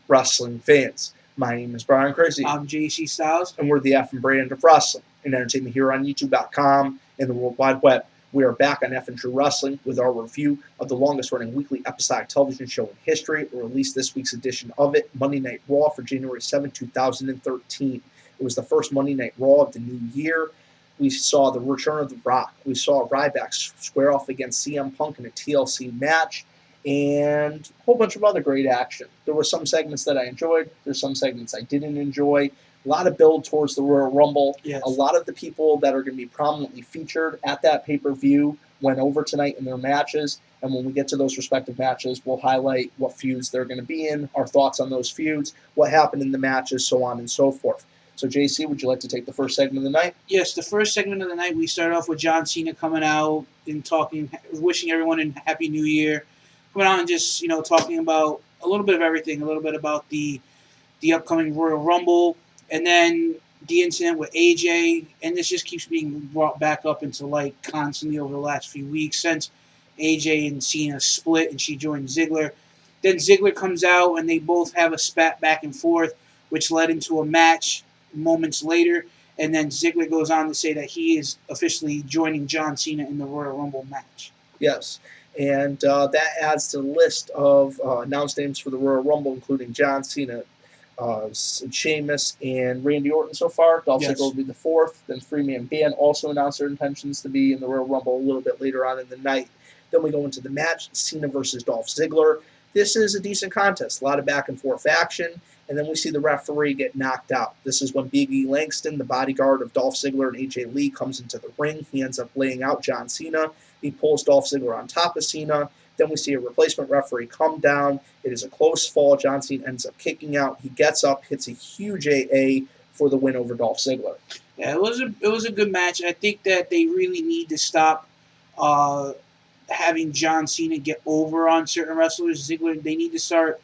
wrestling fans. My name is Brian Crazy. I'm JC Styles. And we're the F and brand of wrestling and entertainment here on YouTube.com and the World Wide Web. We are back on F and True Wrestling with our review of the longest-running weekly episodic television show in history. We released this week's edition of it, Monday Night Raw, for January 7, 2013. It was the first Monday Night Raw of the new year. We saw the return of The Rock. We saw Ryback square off against CM Punk in a TLC match, and a whole bunch of other great action. There were some segments that I enjoyed. There's some segments I didn't enjoy. A lot of build towards the Royal Rumble. Yes. A lot of the people that are going to be prominently featured at that pay-per-view went over tonight in their matches. And when we get to those respective matches, we'll highlight what feuds they're going to be in, our thoughts on those feuds, what happened in the matches, so on and so forth. So, JC, would you like to take the first segment of the night? Yes, the first segment of the night, we start off with John Cena coming out and talking, wishing everyone a Happy New Year. Coming out and just, talking about a little bit of everything, a little bit about the upcoming Royal Rumble, and then the incident with AJ, and this just keeps being brought back up into light constantly over the last few weeks since AJ and Cena split and she joined Ziggler. Then Ziggler comes out and they both have a spat back and forth, which led into a match moments later, and then Ziggler goes on to say that he is officially joining John Cena in the Royal Rumble match. Yes, and that adds to the list of announced names for the Royal Rumble, including John Cena, Sheamus, and Randy Orton so far. Dolph Ziggler will be the fourth. Then three-man band also announced their intentions to be in the Royal Rumble a little bit later on in the night. Then we go into the match, Cena versus Dolph Ziggler. This is a decent contest, a lot of back-and-forth action, and then we see the referee get knocked out. This is when Big E Langston, the bodyguard of Dolph Ziggler and AJ Lee, comes into the ring. He ends up laying out John Cena. He pulls Dolph Ziggler on top of Cena. Then we see a replacement referee come down. It is a close fall. John Cena ends up kicking out. He gets up, hits a huge AA for the win over Dolph Ziggler. Yeah, it was a good match. I think that they really need to stop having John Cena get over on certain wrestlers. Ziggler, they need to start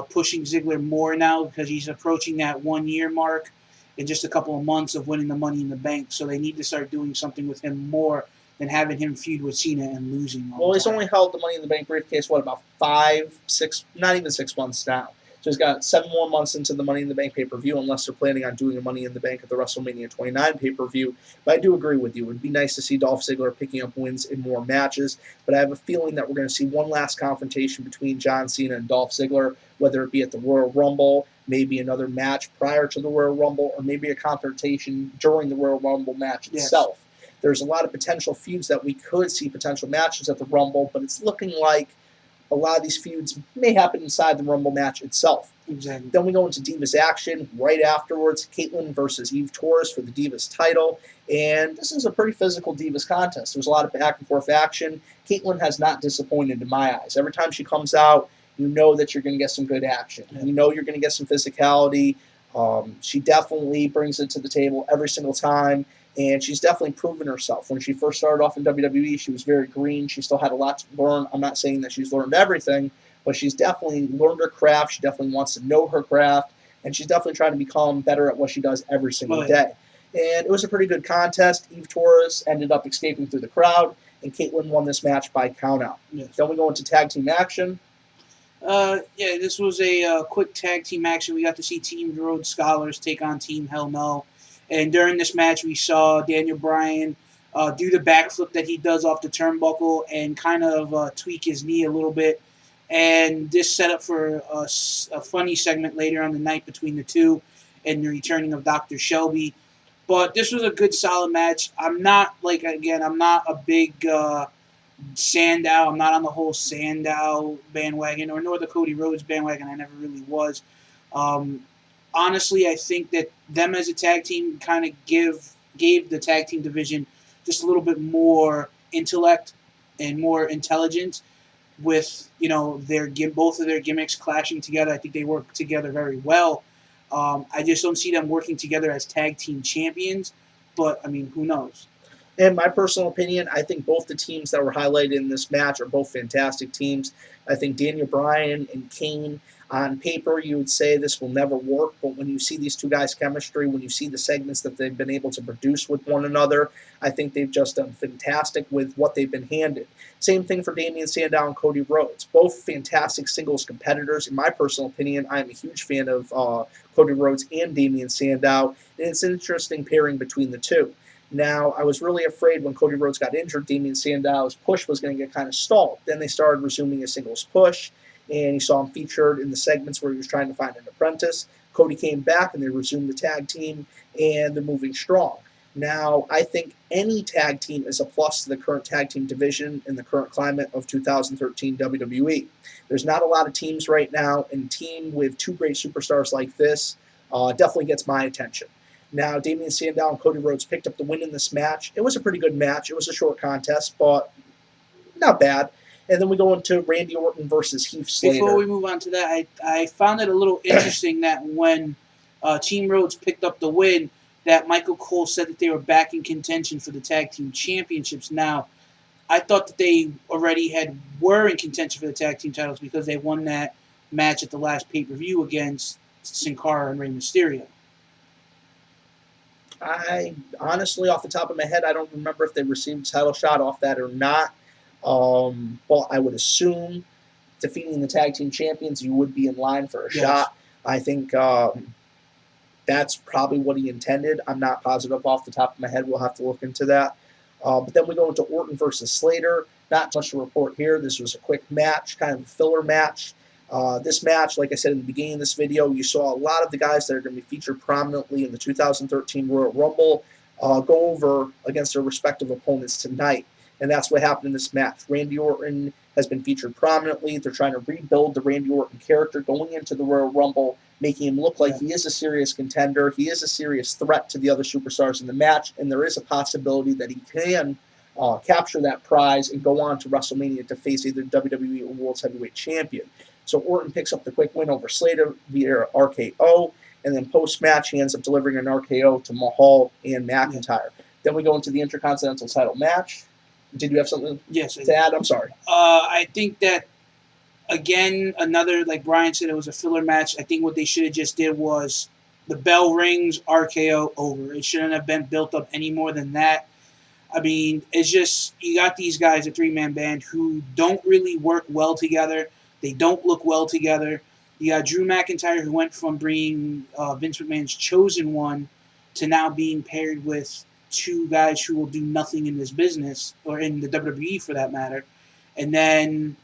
pushing Ziggler more now because he's approaching that 1 year mark in just a couple of months of winning the Money in the Bank. So they need to start doing something with him more than having him feud with Cena and losing. Well, he's only held the Money in the Bank briefcase, about 5, 6, not even 6 months now. So he's got 7 more months into the Money in the Bank pay-per-view, unless they're planning on doing a Money in the Bank at the WrestleMania 29 pay-per-view. But I do agree with you. It would be nice to see Dolph Ziggler picking up wins in more matches. But I have a feeling that we're going to see one last confrontation between John Cena and Dolph Ziggler, whether it be at the Royal Rumble, maybe another match prior to the Royal Rumble, or maybe a confrontation during the Royal Rumble match itself. There's a lot of potential feuds that we could see potential matches at the Rumble, but it's looking like a lot of these feuds may happen inside the Rumble match itself. Exactly. Then we go into Divas action right afterwards. Caitlyn versus Eve Torres for the Divas title. And this is a pretty physical Divas contest. There's a lot of back and forth action. Caitlyn has not disappointed in my eyes. Every time she comes out, you know that you're going to get some good action. You know you're going to get some physicality. She definitely brings it to the table every single time. And she's definitely proven herself. When she first started off in WWE, she was very green. She still had a lot to learn. I'm not saying that she's learned everything, but she's definitely learned her craft. She definitely wants to know her craft, and she's definitely trying to become better at what she does every single day. And it was a pretty good contest. Eve Torres ended up escaping through the crowd, and Caitlyn won this match by countout. Yes. Then we go into tag team action. This was a quick tag team action. We got to see Team Rhodes Scholars take on Team Hell No. And during this match, we saw Daniel Bryan do the backflip that he does off the turnbuckle and kind of tweak his knee a little bit. And this set up for a funny segment later on the night between the two and the returning of Dr. Shelby. But this was a good, solid match. I'm not a big Sandow. I'm not on the whole Sandow bandwagon nor the Cody Rhodes bandwagon. I never really was. Honestly, I think that them as a tag team kind of gave the tag team division just a little bit more intellect and more intelligence with, both of their gimmicks clashing together. I think they work together very well. I just don't see them working together as tag team champions, but, who knows? In my personal opinion, I think both the teams that were highlighted in this match are both fantastic teams. I think Daniel Bryan and Kane, on paper, you would say this will never work, but when you see these two guys' chemistry, when you see the segments that they've been able to produce with one another, I think they've just done fantastic with what they've been handed. Same thing for Damian Sandow and Cody Rhodes. Both fantastic singles competitors. In my personal opinion, I'm a huge fan of Cody Rhodes and Damian Sandow, and it's an interesting pairing between the two. Now, I was really afraid when Cody Rhodes got injured, Damian Sandow's push was going to get kind of stalled. Then they started resuming a singles push, and you saw him featured in the segments where he was trying to find an apprentice. Cody came back, and they resumed the tag team, and they're moving strong. Now, I think any tag team is a plus to the current tag team division in the current climate of 2013 WWE. There's not a lot of teams right now, and a team with two great superstars like this definitely gets my attention. Now, Damian Sandow and Cody Rhodes picked up the win in this match. It was a pretty good match. It was a short contest, but not bad. And then we go into Randy Orton versus Heath Slater. Before we move on to that, I found it a little interesting that when Team Rhodes picked up the win, that Michael Cole said that they were back in contention for the tag team championships. Now, I thought that they already were in contention for the tag team titles because they won that match at the last pay-per-view against Sin Cara and Rey Mysterio. I honestly, off the top of my head, I don't remember if they received a title shot off that or not. Well, I would assume defeating the tag team champions, you would be in line for a shot. I think that's probably what he intended. I'm not positive off the top of my head. We'll have to look into that. But then we go into Orton versus Slater. Not much to report here. This was a quick match, kind of a filler match. This match, like I said in the beginning of this video, you saw a lot of the guys that are going to be featured prominently in the 2013 Royal Rumble go over against their respective opponents tonight. And that's what happened in this match. Randy Orton has been featured prominently. They're trying to rebuild the Randy Orton character going into the Royal Rumble, making him look like he is a serious contender. He is a serious threat to the other superstars in the match, and there is a possibility that he can capture that prize and go on to WrestleMania to face either WWE or World Heavyweight Champion. So Orton picks up the quick win over Slater via RKO, and then post-match he ends up delivering an RKO to Mahal and McIntyre. Then we go into the Intercontinental title match. Did you have something to add? I'm sorry. I think that, again, another, like Brian said, it was a filler match. I think what they should have just did was the bell rings, RKO, over. It shouldn't have been built up any more than that. I mean, it's just, you got these guys, a three-man band, who don't really work well together. They don't look well together. You got Drew McIntyre, who went from being Vince McMahon's chosen one to now being paired with two guys who will do nothing in this business, or in the WWE for that matter. And then,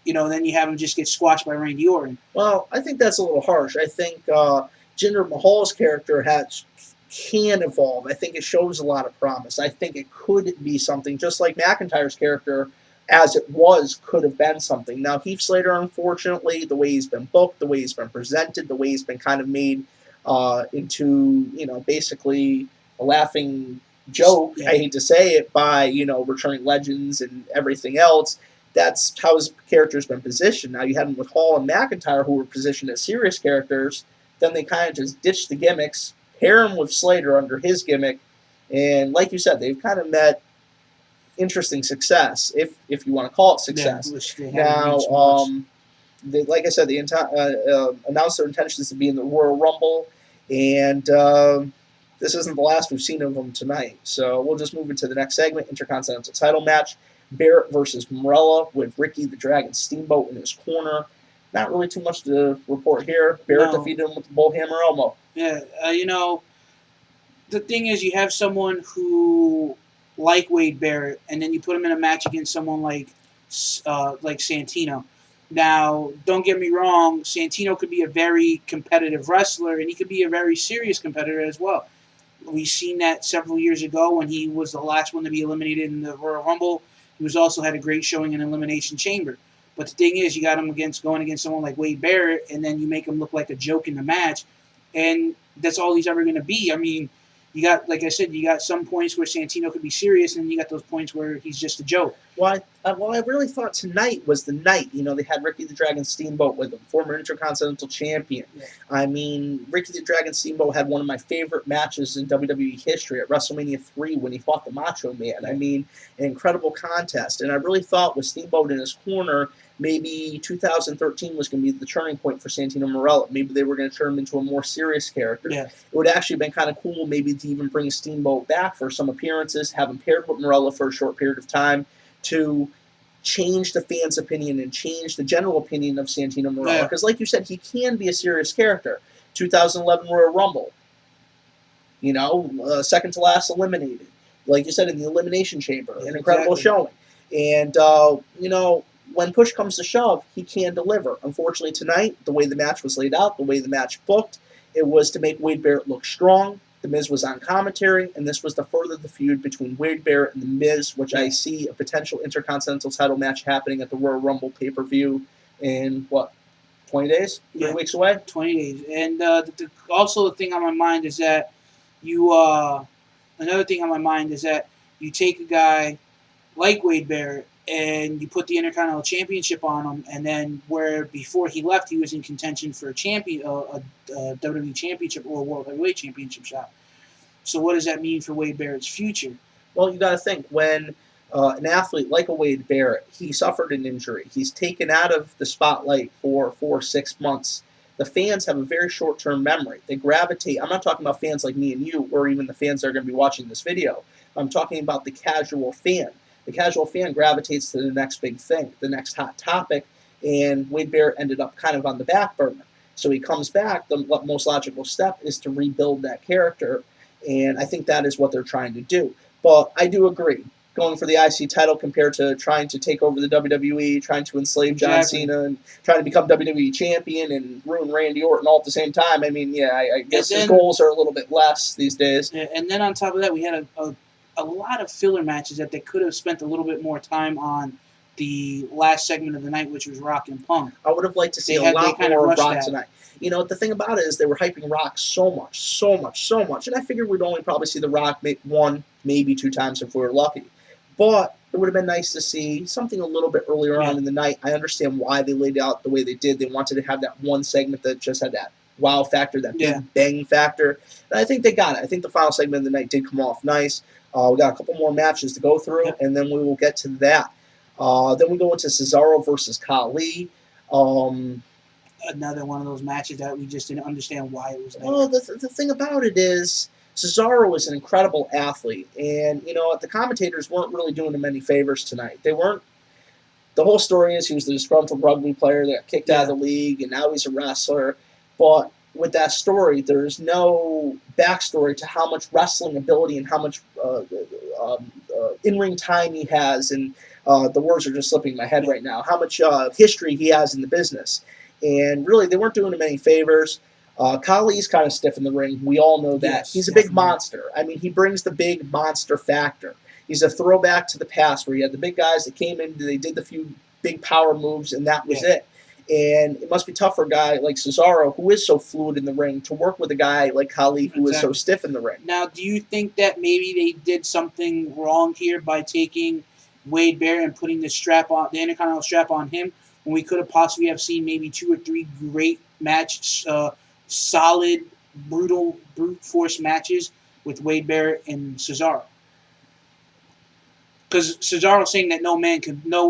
then you have him just get squashed by Randy Orton. Well, I think that's a little harsh. I think Jinder Mahal's character can evolve. I think it shows a lot of promise. I think it could be something, just like McIntyre's character, as it was, could have been something. Now, Heath Slater, unfortunately, the way he's been booked, the way he's been presented, the way he's been kind of made into, basically a laughing joke, I hate to say it, by, returning legends and everything else. That's how his character's been positioned. Now, you had him with Hall and McIntyre, who were positioned as serious characters. Then they kind of just ditched the gimmicks, pair him with Slater under his gimmick, and like you said, they've kind of met interesting success, if you want to call it success. Now, like I said, they announced their intentions to be in the Royal Rumble, and this isn't the last we've seen of them tonight. So we'll just move into the next segment, Intercontinental title match, Barrett versus Morella, with Ricky the Dragon Steamboat in his corner. Not really too much to report here. Barrett defeated him with the Bullhammer Elbow. Yeah, the thing is, you have someone who, like Wade Barrett, and then you put him in a match against someone like Santino. Now, don't get me wrong, Santino could be a very competitive wrestler, and he could be a very serious competitor as well. We've seen that several years ago when he was the last one to be eliminated in the Royal Rumble. He also had a great showing in Elimination Chamber. But the thing is, you got him going against someone like Wade Barrett, and then you make him look like a joke in the match, and that's all he's ever going to be. I mean, you got, like I said, you got some points where Santino could be serious, and you got those points where he's just a joke. Well, I really thought tonight was the night. They had Ricky the Dragon Steamboat with him, former Intercontinental Champion. Yeah. I mean, Ricky the Dragon Steamboat had one of my favorite matches in WWE history at WrestleMania 3 when he fought the Macho Man. Yeah. I mean, an incredible contest. And I really thought with Steamboat in his corner, maybe 2013 was going to be the turning point for Santino Marella. Maybe they were going to turn him into a more serious character. Yeah. It would actually have been kind of cool maybe to even bring Steamboat back for some appearances, have him paired with Marella for a short period of time to change the fans' opinion and change the general opinion of Santino Marella. Because like you said, he can be a serious character. 2011 Royal Rumble. Second to last eliminated. Like you said, in the Elimination Chamber. An incredible showing. And, when push comes to shove, he can deliver. Unfortunately, tonight, the way the match was laid out, the way the match booked, it was to make Wade Barrett look strong. The Miz was on commentary, and this was to further the feud between Wade Barrett and The Miz, which I see a potential Intercontinental title match happening at the Royal Rumble pay-per-view in, 20 days? 3 weeks away? 20 days. And also the thing on my mind is that another thing on my mind is that you take a guy like Wade Barrett, and you put the Intercontinental Championship on him, and then where before he left, he was in contention for a WWE Championship or a World Heavyweight Championship shot. So what does that mean for Wade Barrett's future? Well, you got to think, when an athlete like a Wade Barrett, he suffered an injury. He's taken out of the spotlight for 4 or 6 months. The fans have a very short-term memory. They gravitate. I'm not talking about fans like me and you, or even the fans that are going to be watching this video. I'm talking about the casual fan. The casual fan gravitates to the next big thing, the next hot topic, and Wade Barrett ended up kind of on the back burner. So he comes back. The most logical step is to rebuild that character, and I think that is what they're trying to do. But I do agree, going for the IC title compared to trying to take over the WWE, trying to enslave John Cena, and trying to become WWE champion and ruin Randy Orton all at the same time. I mean, I guess his goals are a little bit less these days. Yeah, and then on top of that, we had a lot of filler matches that they could have spent a little bit more time on the last segment of the night, which was Rock and Punk. I would have liked to see a lot more of Rock tonight. The thing about it is they were hyping Rock so much. And I figured we'd only probably see The Rock 1, maybe 2 times if we were lucky. But it would have been nice to see something a little bit earlier on in the night. I understand why they laid out the way they did. They wanted to have that one segment that just had that wow factor, that big bang factor. And I think they got it. I think the final segment of the night did come off nice. We got a couple more matches to go through, and then we will get to that. Then we go into Cesaro versus Khali. Another one of those matches that we just didn't understand why it was there. Well, the thing about it is Cesaro is an incredible athlete, and, the commentators weren't really doing him any favors tonight. They weren't. The whole story is he was the disgruntled rugby player that got kicked out of the league, and now he's a wrestler. But with that story, there's no backstory to how much wrestling ability and how much in-ring time he has, and the words are just slipping my head right now, how much history he has in the business. And really, they weren't doing him any favors. Khali's kind of stiff in the ring. We all know that. Yes, he's a big monster. I mean, he brings the big monster factor. He's a throwback to the past where you had the big guys that came in, they did the few big power moves, and that was it. And it must be tough for a guy like Cesaro, who is so fluid in the ring, to work with a guy like Khali, who is so stiff in the ring. Now, do you think that maybe they did something wrong here by taking Wade Barrett and putting the Intercontinental strap on him, when we could have possibly have seen maybe 2 or 3 great matches, solid, brute force matches with Wade Barrett and Cesaro? Because Cesaro's saying that no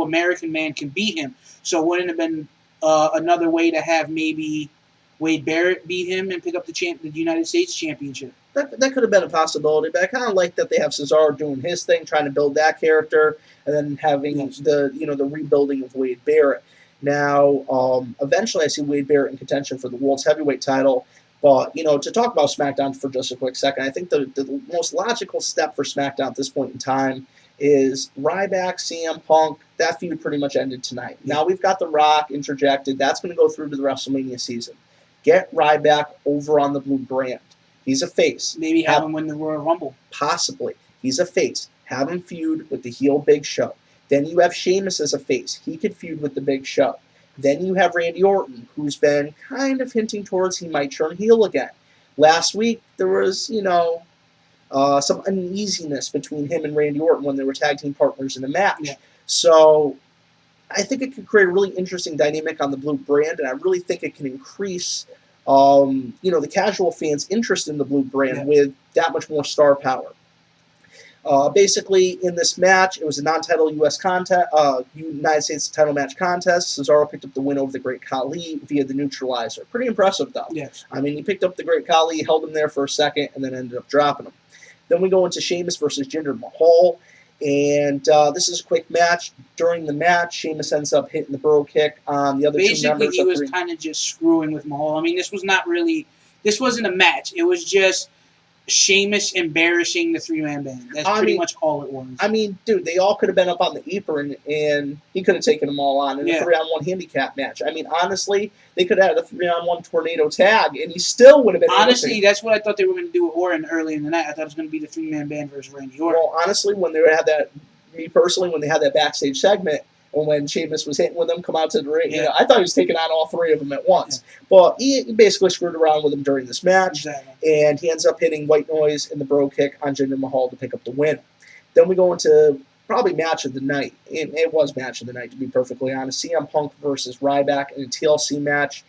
American man can beat him. So wouldn't it have been another way to have maybe Wade Barrett beat him and pick up the United States Championship? That could have been a possibility, but I kind of like that they have Cesaro doing his thing, trying to build that character, and then having the rebuilding of Wade Barrett. Now, eventually I see Wade Barrett in contention for the World's Heavyweight title, but, to talk about SmackDown for just a quick second, I think the most logical step for SmackDown at this point in time is Ryback, CM Punk. That feud pretty much ended tonight. Now we've got The Rock interjected. That's going to go through to the WrestleMania season. Get Ryback over on the blue brand. He's a face. Maybe have him win the Royal Rumble. Possibly. He's a face. Have him feud with the heel Big Show. Then you have Sheamus as a face. He could feud with the Big Show. Then you have Randy Orton, who's been kind of hinting towards he might turn heel again. Last week, there was, some uneasiness between him and Randy Orton when they were tag team partners in a match. Yeah. So I think it could create a really interesting dynamic on the Blue brand, and I really think it can increase, the casual fans' interest in the Blue brand with that much more star power. Basically, in this match, it was a non-title U.S. United States title match contest. Cesaro picked up the win over the Great Khali via the neutralizer. Pretty impressive, though. Yes. I mean, he picked up the Great Khali, held him there for a second, and then ended up dropping him. Then we go into Sheamus versus Jinder Mahal. And this is a quick match. During the match, Sheamus ends up hitting the Bro Kick on the other two members. Basically, he was kind of just screwing with Mahal. I mean, this wasn't a match. It was just Sheamus embarrassing the three-man band. That's pretty much all it was. I mean, dude, they all could have been up on the apron, and he could have taken them all on in a 3-on-1 handicap match. I mean, honestly, they could have had a 3-on-1 tornado tag, and he still would have been honestly, that's what I thought they were going to do with Orton early in the night. I thought it was going to be the three-man band versus Randy Orton. Well, honestly, when they had that, when they had that backstage segment, and when Sheamus was hitting with them, come out to the ring, I thought he was taking on all three of them at once. Yeah. But he basically screwed around with them during this match, and he ends up hitting White Noise in the Bro Kick on Jinder Mahal to pick up the win. Then we go into probably match of the night. It was match of the night, to be perfectly honest. CM Punk versus Ryback in a TLC match.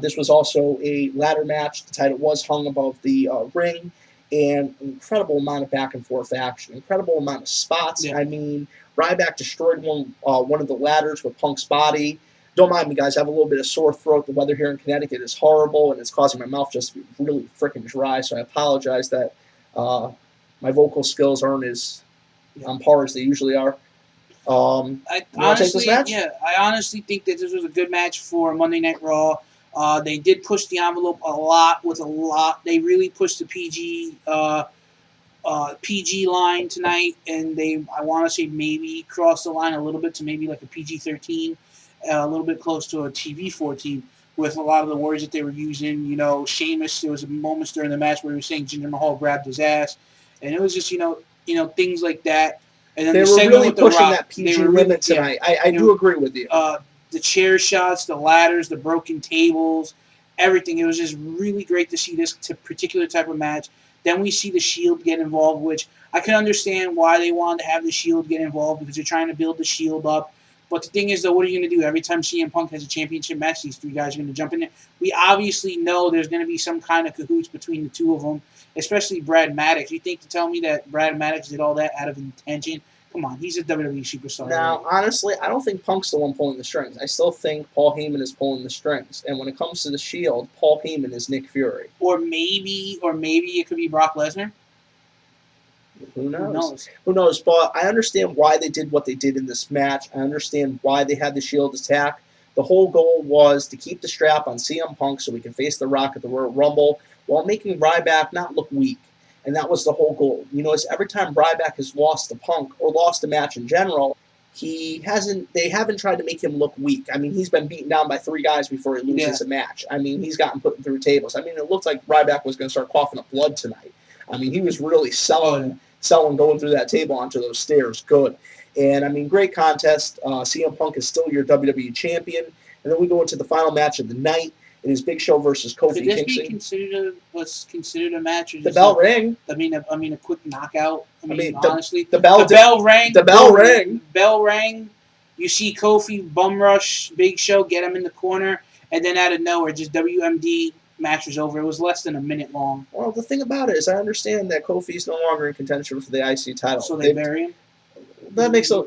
This was also a ladder match. The title was hung above the ring, and an incredible amount of back and forth action, incredible amount of spots. Yeah. I mean, Ryback destroyed one of the ladders with Punk's body. Don't mind me, guys. I have a little bit of sore throat. The weather here in Connecticut is horrible, and it's causing my mouth just to be really freaking dry, so I apologize that my vocal skills aren't as on par as they usually are. I honestly think that this was a good match for Monday Night Raw. They did push the envelope a lot. They really pushed the PG line tonight, and I want to say maybe crossed the line a little bit to maybe like a PG-13, a little bit close to a TV-14 with a lot of the words that they were using. You know, Sheamus, there was moments during the match where he was saying Jinder Mahal grabbed his ass, and it was just, things like that. And then they were really pushing that PG limit tonight. I do agree with you. The chair shots, the ladders, the broken tables, everything. It was just really great to see this particular type of match. Then we see the Shield get involved, which I can understand why they wanted to have the Shield get involved, because they're trying to build the Shield up. But the thing is, though, what are you going to do? Every time CM Punk has a championship match, these three guys are going to jump in there. We obviously know there's going to be some kind of cahoots between the two of them, especially Brad Maddox. You think to tell me that Brad Maddox did all that out of intention? Come on, he's a WWE superstar. Now, honestly, I don't think Punk's the one pulling the strings. I still think Paul Heyman is pulling the strings. And when it comes to the Shield, Paul Heyman is Nick Fury. Or maybe it could be Brock Lesnar. Who knows? But I understand why they did what they did in this match. I understand why they had the Shield attack. The whole goal was to keep the strap on CM Punk so we can face The Rock at the Royal Rumble while making Ryback not look weak. And that was the whole goal. It's every time Ryback has lost to Punk or lost a match in general, they haven't tried to make him look weak. I mean, he's been beaten down by three guys before he loses a match. I mean, he's gotten put through tables. I mean, it looked like Ryback was going to start coughing up blood tonight. I mean, he was really selling going through that table onto those stairs. Good. And, I mean, great contest. CM Punk is still your WWE champion. And then we go into the final match of the night. It is Big Show versus Kofi Kingston. Could this be considered a match? Or the bell rang. I mean, a quick knockout. Honestly, the bell rang. The bell rang. Bell rang. You see Kofi bum rush Big Show, get him in the corner, and then out of nowhere, just WMD match was over. It was less than a minute long. Well, the thing about it is, I understand that Kofi's no longer in contention for the IC title. So they bury him. That makes no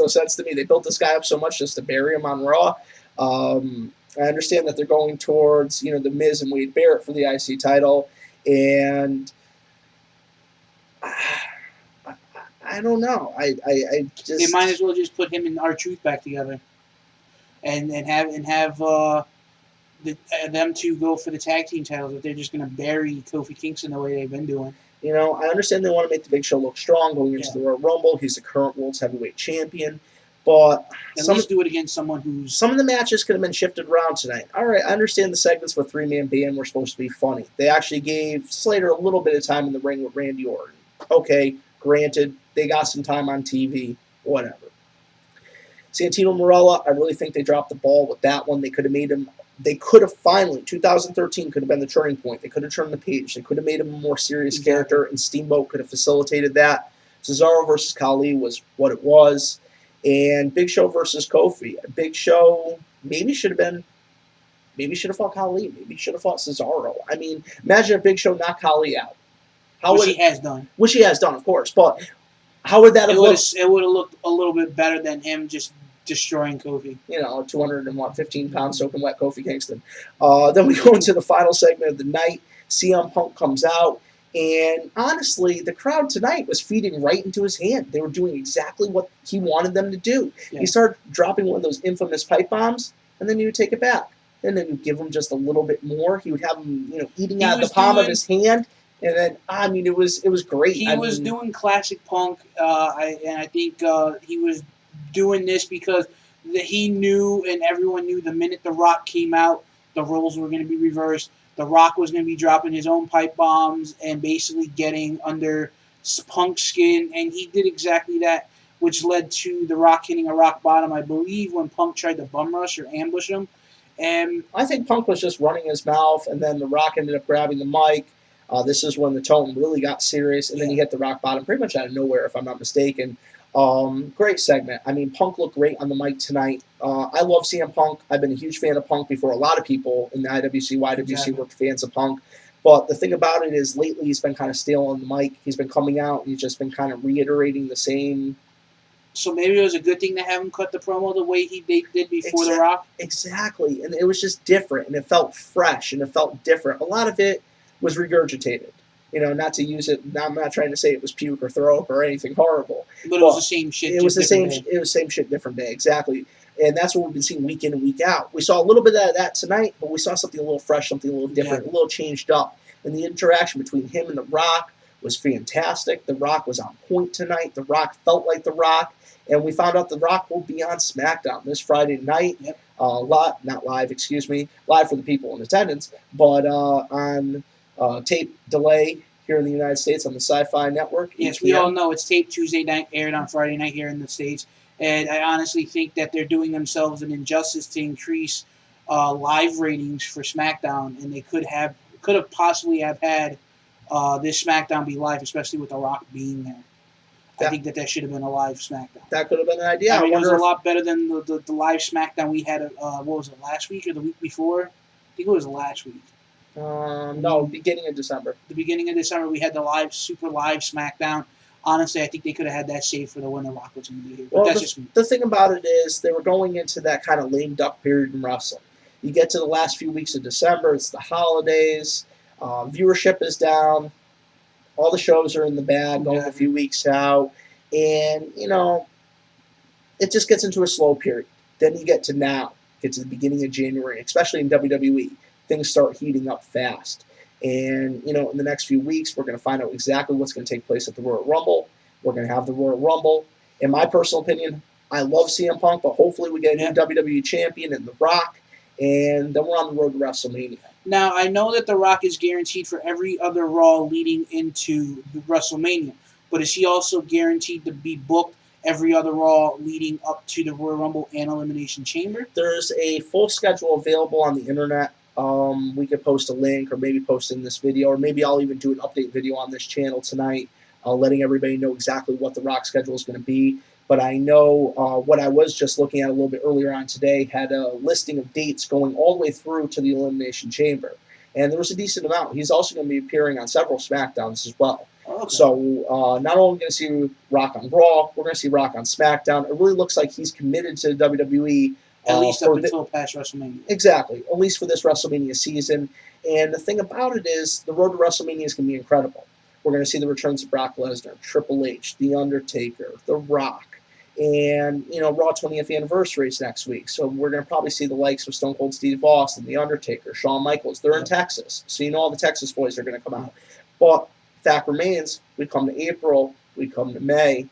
sense to me. They built this guy up so much just to bury him on Raw. I understand that they're going towards, The Miz and Wade Barrett for the IC title, and I don't know. I just they might as well just put him and R-Truth back together, and have them two go for the tag team titles. If they're just going to bury Kofi Kingston the way they've been doing. I understand they want to make the Big Show look strong going into the Royal Rumble. He's the current World's Heavyweight Champion. But at least do it against someone who's... Some of the matches could have been shifted around tonight. All right, I understand the segments with three-man band were supposed to be funny. They actually gave Slater a little bit of time in the ring with Randy Orton. Okay, granted, they got some time on TV, whatever. Santino Marella, I really think they dropped the ball with that one. They could have made him. They could have finally, 2013 could have been the turning point. They could have turned the page. They could have made him a more serious character, and Steamboat could have facilitated that. Cesaro versus Khali was what it was, and Big Show versus Kofi. Big Show maybe should have fought Khali. Maybe should have fought Cesaro. I mean, imagine if Big Show knocked Khali out. Which he has done. Which he has done, of course. But how would that have looked? It would have looked a little bit better than him just destroying Kofi. 215-pound soaking wet Kofi Kingston. Then we go into the final segment of the night. CM Punk comes out. And honestly, the crowd tonight was feeding right into his hand. They were doing exactly what he wanted them to do. Yeah. He started dropping one of those infamous pipe bombs, and then he would take it back. And then he'd give him just a little bit more. He would have him, eating out of the palm of his hand. And then, it was great. He was doing classic Punk, and I think he was doing this because he knew, and everyone knew, the minute The Rock came out, the roles were going to be reversed. The Rock was going to be dropping his own pipe bombs and basically getting under Punk's skin, and he did exactly that, which led to The Rock hitting a rock bottom, I believe, when Punk tried to bum rush or ambush him. And I think Punk was just running his mouth, and then The Rock ended up grabbing the mic. This is when the tone really got serious, and then he hit the rock bottom pretty much out of nowhere, if I'm not mistaken. Great segment. Punk looked great on the mic tonight. I love CM Punk. I've been a huge fan of Punk before. A lot of people in the IWC, YWC were fans of Punk. But the thing about it is lately he's been kind of stale on the mic. He's been coming out and he's just been kind of reiterating the same. So maybe it was a good thing to have him cut the promo the way they did before The Rock? Exactly. And it was just different, and it felt fresh, and it felt different. A lot of it was regurgitated. Not to use it. I'm not trying to say it was puke or throw up or anything horrible. But it was the same shit. It was the same. It was same shit, different day. Exactly. And that's what we've been seeing week in and week out. We saw a little bit of that tonight, but we saw something a little fresh, something a little different, a little changed up. And the interaction between him and The Rock was fantastic. The Rock was on point tonight. The Rock felt like The Rock. And we found out The Rock will be on SmackDown this Friday night. Yep. Not live, excuse me. Live for the people in attendance. But on tape delay here in the United States on the Sci-Fi Network. Yes, we all know it's taped Tuesday night, aired on Friday night here in the States. And I honestly think that they're doing themselves an injustice to increase live ratings for SmackDown, and they could have possibly have had this SmackDown be live, especially with The Rock being there. I think that should have been a live SmackDown. That could have been an idea. It was a lot better than the live SmackDown we had. What was it, last week or the week before? I think it was last week. No, beginning of December. The beginning of December, we had the super live SmackDown. Honestly, I think they could have had that saved for when The Rock was going to be here. But that's just me. The thing about it is they were going into that kind of lame duck period in wrestling. You get to the last few weeks of December, it's the holidays, viewership is down, all the shows are in the bag, going a few weeks out, and, it just gets into a slow period. Then you get to the beginning of January, especially in WWE. Things start heating up fast. And, in the next few weeks, we're going to find out exactly what's going to take place at the Royal Rumble. We're going to have the Royal Rumble. In my personal opinion, I love CM Punk, but hopefully we get a new WWE champion in The Rock, and then we're on the road to WrestleMania. Now, I know that The Rock is guaranteed for every other Raw leading into the WrestleMania, but is he also guaranteed to be booked every other Raw leading up to the Royal Rumble and Elimination Chamber? There's a full schedule available on the internet. We could post a link or maybe post in this video, or maybe I'll even do an update video on this channel tonight, letting everybody know exactly what the Rock schedule is going to be. But I know what I was just looking at a little bit earlier on today had a listing of dates going all the way through to the Elimination Chamber. And there was a decent amount. He's also going to be appearing on several SmackDowns as well. Okay. So not only are we going to see Rock on Raw, we're going to see Rock on SmackDown. It really looks like he's committed to WWE. At least up until past WrestleMania. Exactly. At least for this WrestleMania season. And the thing about it is the road to WrestleMania is going to be incredible. We're going to see the returns of Brock Lesnar, Triple H, The Undertaker, The Rock. And, Raw 20th anniversary is next week. So we're going to probably see the likes of Stone Cold Steve Austin, The Undertaker, Shawn Michaels. They're in Texas. So all the Texas boys are going to come out. But fact remains, we come to April, we come to May,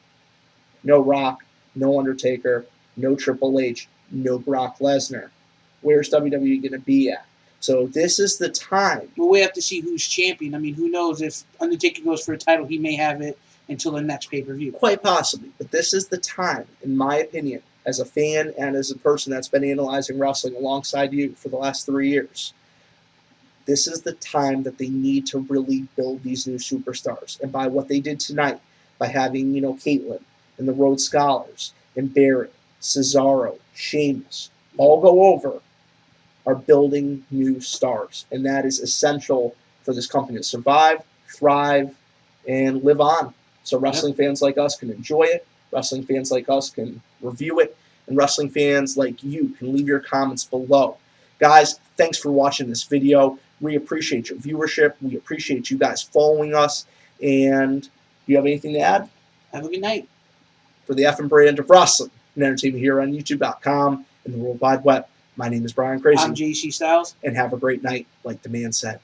no Rock, no Undertaker, no Triple H, no Brock Lesnar. Where's WWE going to be at? So this is the time. Well, we have to see who's champion. Who knows? If Undertaker goes for a title, he may have it until the next pay-per-view. Quite possibly. But this is the time, in my opinion, as a fan and as a person that's been analyzing wrestling alongside you for the last 3 years, this is the time that they need to really build these new superstars. And by what they did tonight, by having, Caitlyn and the Rhodes Scholars and Barrett, Cesaro, Sheamus, all go over, are building new stars. And that is essential for this company to survive, thrive, and live on. So wrestling fans like us can enjoy it, wrestling fans like us can review it, and wrestling fans like you can leave your comments below. Guys, thanks for watching this video. We appreciate your viewership. We appreciate you guys following us. And do you have anything to add? Have a good night. For the effing brand of wrestling and entertainment here on YouTube.com and the World Wide Web, my name is Brian Crazy. I'm JC Styles. And have a great night, like the man said.